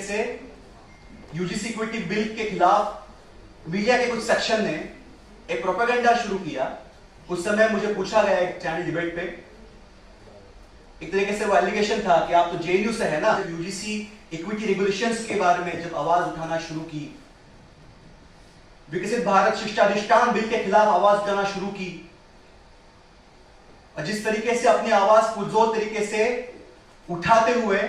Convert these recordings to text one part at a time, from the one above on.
से UGC equity bill के खिलाफ मीडिया के कुछ सेक्शन ने एक प्रोपेगेंडा शुरू किया। उस समय मुझे पूछा गया एक चैनल डिबेट पे, एक तरीके से वो एलिगेशन था कि आप तो जेएनयू से है ना। यूजीसी इक्विटी रेगुलेशंस के बारे में जब आवाज उठाना शुरू की, विकसित भारत शिक्षाधिष्ठान बिल के खिलाफ आवाज उठाना शुरू की, और जिस तरीके से अपनी आवाज पुरजोर तरीके से उठाते हुए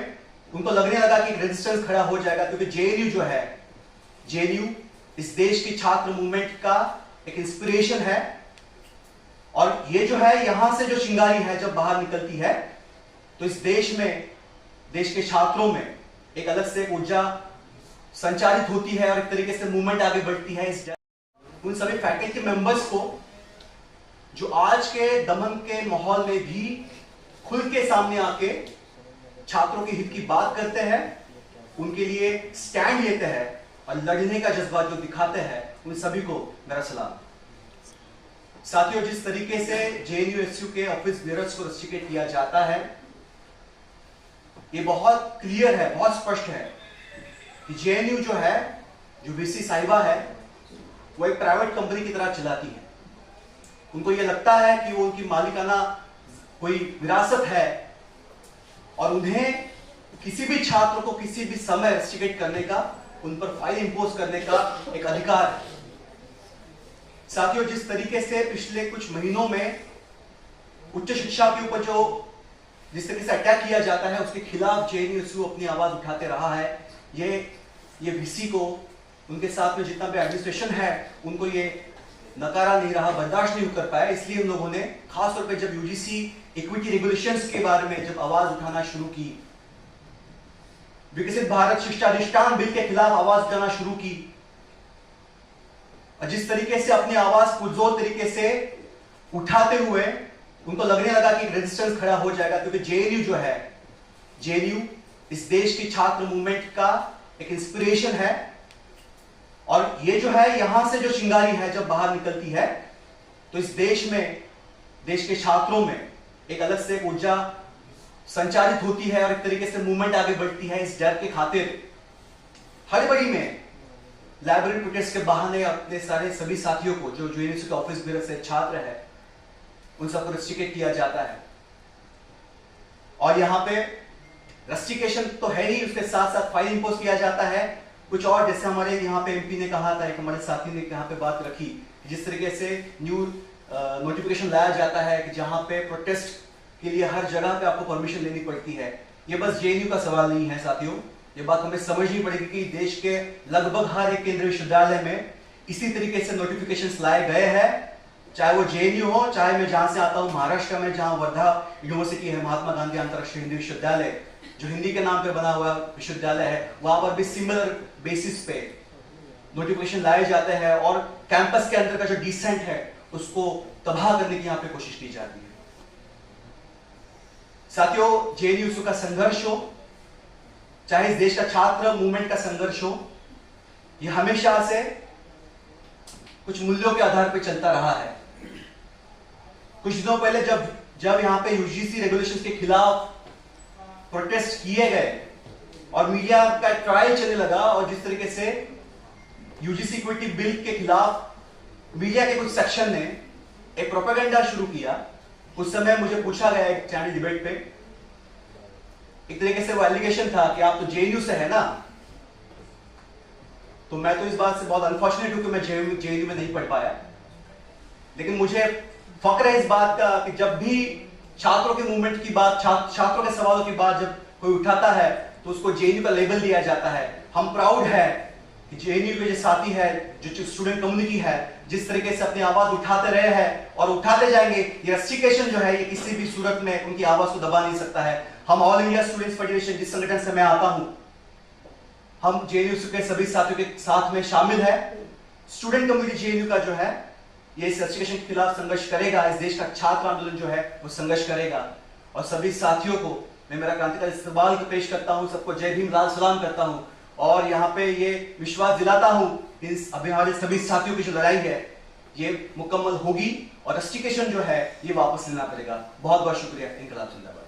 उनको लगने लगा कि रेजिस्टेंस खड़ा हो जाएगा, क्योंकि जेएनयू जो है, जेएनयू इस देश की छात्र मूवमेंट का एक इंस्पिरेशन है। और ये जो है, यहां से जो चिंगारी है जब बाहर निकलती है तो इस देश में, देश के छात्रों में एक अलग से ऊर्जा संचारित होती है और एक तरीके से मूवमेंट आगे बढ़ती है। इस उन सभी फैकल्टी मेंबर्स को जो आज के दमन के माहौल में भी खुल के सामने आके छात्रों के हित की बात करते हैं, उनके लिए स्टैंड लेते हैं और लड़ने का जज्बा जो दिखाते हैं, उन सभी को मेरा सलाम। साथियों, जिस तरीके से जेएनयू के ऑफिस बेयरर्स को रस्टिकेट किया जाता है, ये बहुत क्लियर है, बहुत स्पष्ट है कि जेएनयू जो है, जो वीसी साहिबा है, वो एक प्राइवेट कंपनी की तरह चलाती है। उनको ये लगता है कि वो उनकी मालिकाना कोई विरासत है और उन्हें किसी भी छात्र को किसी भी समय रस्टिकेट करने का, उन पर फाइन इंपोज करने का एक अधिकार है। साथियों, जिस तरीके से पिछले कुछ महीनों में उच्च शिक्षा के ऊपर जिस तरीके से अटैक किया जाता है, उसके खिलाफ जेएनयू अपनी आवाज उठाते रहा है। ये वीसी को, उनके साथ में जितना भी एडमिनिस्ट्रेशन है, उनको ये नकारा नहीं रहा, बर्दाश्त नहीं कर पाया। इसलिए उन लोगों ने खासतौर पे जब यूजीसी इक्विटी रेगुलेशंस के बारे में जब आवाज उठाना शुरू की, विकसित भारत शिक्षाधिष्ठान बिल के खिलाफ आवाज उठाना शुरू की, और जिस तरीके से अपनी आवाज पुरजोर तरीके से उठाते हुए उनको लगने लगा कि रेजिस्टेंस खड़ा हो जाएगा, क्योंकि जेएनयू जो है, जेएनयू इस देश की छात्र मूवमेंट का एक इंस्पिरेशन है। और ये जो है, यहां से जो चिंगारी है जब बाहर निकलती है तो इस देश में, देश के छात्रों में एक अलग से ऊर्जा संचारित होती है और एक तरीके से मूवमेंट आगे बढ़ती है। इस डर के खातिर हड़बड़ी में लाइब्रेरी प्रोटेस्ट के बहाने अपने सारे सभी साथियों को, जो यूनिवर्सिटी के ऑफिस बेयरर से छात्र है, उन सबको रस्टिकेट किया जाता है। और यहाँ पे रस्टिकेशन तो है ही, उसके साथ साथ फाइन इंपोज किया जाता है। कुछ और, जैसे हमारे यहाँ पे एमपी ने कहा था, एक हमारे साथी ने यहाँ पे बात रखी, जिस तरीके से न्यू नोटिफिकेशन लाया जाता है कि जहाँ पे प्रोटेस्ट के लिए हर जगह पे आपको परमिशन लेनी पड़ती है। ये बस जेएनयू का सवाल नहीं है साथियों, ये बात हमें समझनी पड़ेगी कि देश के लगभग हर एक केंद्रीय विश्वविद्यालय में इसी तरीके से नोटिफिकेशंस लाए गए हैं, चाहे वो जेएनयू हो, चाहे मैं जहां से आता हूं महाराष्ट्र में, जहां वर्धा यूनिवर्सिटी है, महात्मा गांधी अंतरराष्ट्रीय हिंदी विश्वविद्यालय, जो हिंदी के नाम पे बना हुआ विश्वविद्यालय है, वहां पर भी सिमिलर बेसिस पे नोटिफिकेशन लाए जाते हैं और कैंपस के अंदर का जो डिसेंट है उसको तबाह करने की यहाँ पे कोशिश की जाती है। साथियों, जेएनयू का संघर्ष हो, चाहे इस देश का छात्र मूवमेंट का संघर्ष हो, ये हमेशा से कुछ मूल्यों के आधार पर चलता रहा है। कुछ दिनों पहले जब यहाँ पे यूजीसी रेगुलेशंस के खिलाफ प्रोटेस्ट किए गए और मीडिया का ट्रायल चलने लगा, और जिस तरीके से यूजीसी इक्विटी बिल के खिलाफ मीडिया के कुछ सेक्शन ने एक प्रोपेगेंडा शुरू किया, उस समय मुझे पूछा गया एक चैनल डिबेट पे, एक तरीके से वो एलिगेशन था कि आप तो जेएनयू से है ना। तो मैं तो इस बात से बहुत अनफॉर्चुनेट हूं कि मैं जेएनयू में नहीं पढ़ पाया, लेकिन मुझे फक्र है इस बात का कि जब भी छात्रों के मूवमेंट की बात, छात्रों के सवालों की बात जब कोई उठाता है तो उसको जेएनयू का लेबल दिया जाता है। हम प्राउड है कि जेएनयू के जो साथी है, जो स्टूडेंट कम्युनिटी है, जिस तरीके से अपनी आवाज उठाते रहे हैं और उठाते जाएंगे। ये रस्टिकेशन जो है, ये किसी भी सूरत में उनकी आवाज को दबा नहीं सकता है। हम ऑल इंडिया स्टूडेंट्स फेडरेशन, जिस संगठन से मैं आता हूं, हम जेएनयू के सभी साथियों के साथ में शामिल है। स्टूडेंट कम्युनिटी जेएनयू का जो है, ये इस रस्टिकेशन के खिलाफ संघर्ष करेगा। इस देश का छात्र आंदोलन जो है वो संघर्ष करेगा, और सभी साथियों को मैं मेरा क्रांतिकारी इस्तकबाल पेश करता हूं, सबको जय भीम लाल सलाम करता हूं, और यहाँ पे ये विश्वास दिलाता हूं कि अभी हमारे सभी साथियों की जो लड़ाई है ये मुकम्मल होगी और रस्टिकेशन जो है ये वापस लेना पड़ेगा। बहुत बहुत शुक्रिया। इंकलाब जिंदाबाद।